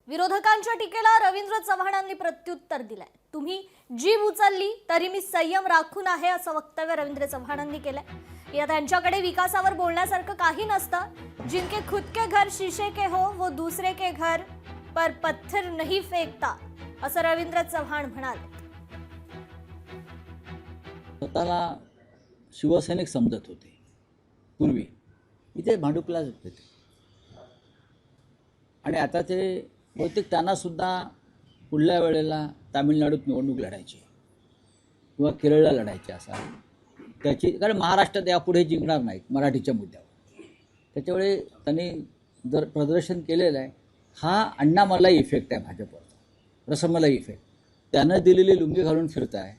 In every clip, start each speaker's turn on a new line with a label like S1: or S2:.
S1: विरोधकांच्या टीकेला रवींद्र चव्हाणांनी प्रत्युत्तर दिलंय। तुम्ही जीभ उचलली तरी मी संयम राखून आहे असं वक्तव्य रवींद्र चव्हाणांनी केलंय। या त्यांच्याकडे विकासावर बोलण्यासारखं काही नसतं। जिनके खुद के घर शीशे के हो वो दूसरे के घर पर पत्थर नहीं फेकता असं रवींद्र चव्हाण म्हणाले।
S2: स्वतःला शिवसैनिक समजत होते पूर्वी, इथे भांडुपला होते आणि आता ते बहुतेक त्यांना सुद्धा पुढल्या वेळेला तामिळनाडूत निवडणूक लढायची किंवा केरळला लढायची असा त्याची, कारण महाराष्ट्रात यापुढे जिंकणार नाहीत मराठीच्या मुद्द्यावर। त्याच्यामुळे त्यांनी जर प्रदर्शन केलेलं आहे, हा अण्णामलाई इफेक्ट आहे भाजपवरचा, रसमलाई इफेक्ट। त्यानं दिलेली लुंगी घालून फिरत आहे।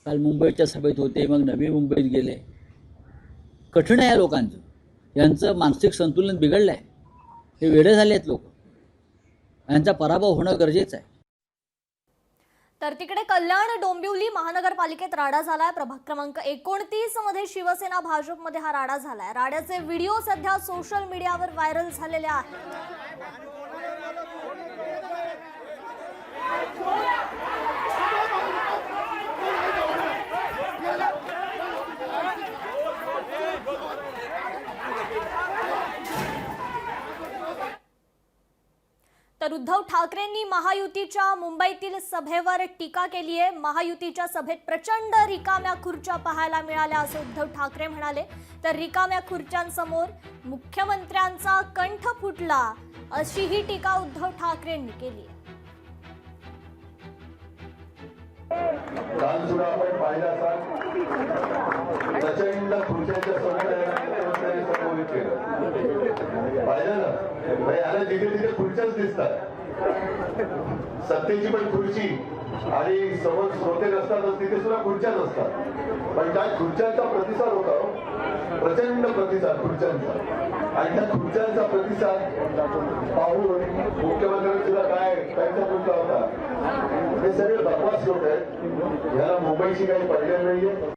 S2: काल मुंबईच्या सभेत होते, मग नवी मुंबईत गेले। कठीण आहे लोकांचं, यांचं मानसिक संतुलन बिघडलं आहे, हे वेडे झाले आहेत लोक, यांचा पराभव होणं गरजेचं आहे।
S1: तर तिकडे कल्याण डोंबिवली महानगरपालिकेत राडा झालाय। प्रभाग क्रमांक 29 मध्ये शिवसेना भाजपमध्ये हा राडा झालाय। राड्याचे व्हिडिओ सध्या सोशल मीडियावर व्हायरल झालेले आहेत। तर उद्धव ठाकरेंनी महायुतीच्या मुंबईतील सभेवर टीका केली आहे। महायुतीच्या सभेत प्रचंड रिकाम्या खुर्च्या पाहायला मिळाल्या असं उद्धव ठाकरे म्हणाले। तर रिकाम्या खुर्च्यांसमोर मुख्यमंत्र्यांचा कंठ फुटला अशी ही टीका उद्धव ठाकरेंनी केली आहे।
S3: काल सुद्धा आपण पाहिला असाल, प्रचंड खुर्च्यांच्या समोर पाहिलं ना, याला जिथे तिथे खुर्च्याच दिसतात। सत्तेची पण खुर्ची आणि समोर श्रोते नसतातच, तिथे सुद्धा खुर्च्याच असतात। पण काय खुर्च्यांचा प्रतिसाद होता, प्रचंड प्रतिसाद खुर्च्यांचा। आणि त्या खुर्च्यांचा प्रतिसाद पाहून मुख्यमंत्र्यांनी सुद्धा काय त्यांचा मुद्दा होता, हे सगळे बकवास लोक आहेत, याला मुंबईची काही पडलेली नाहीये।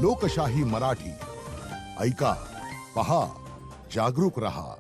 S4: लोकशाही मराठी ऐका, पहा, जागरूक रहा।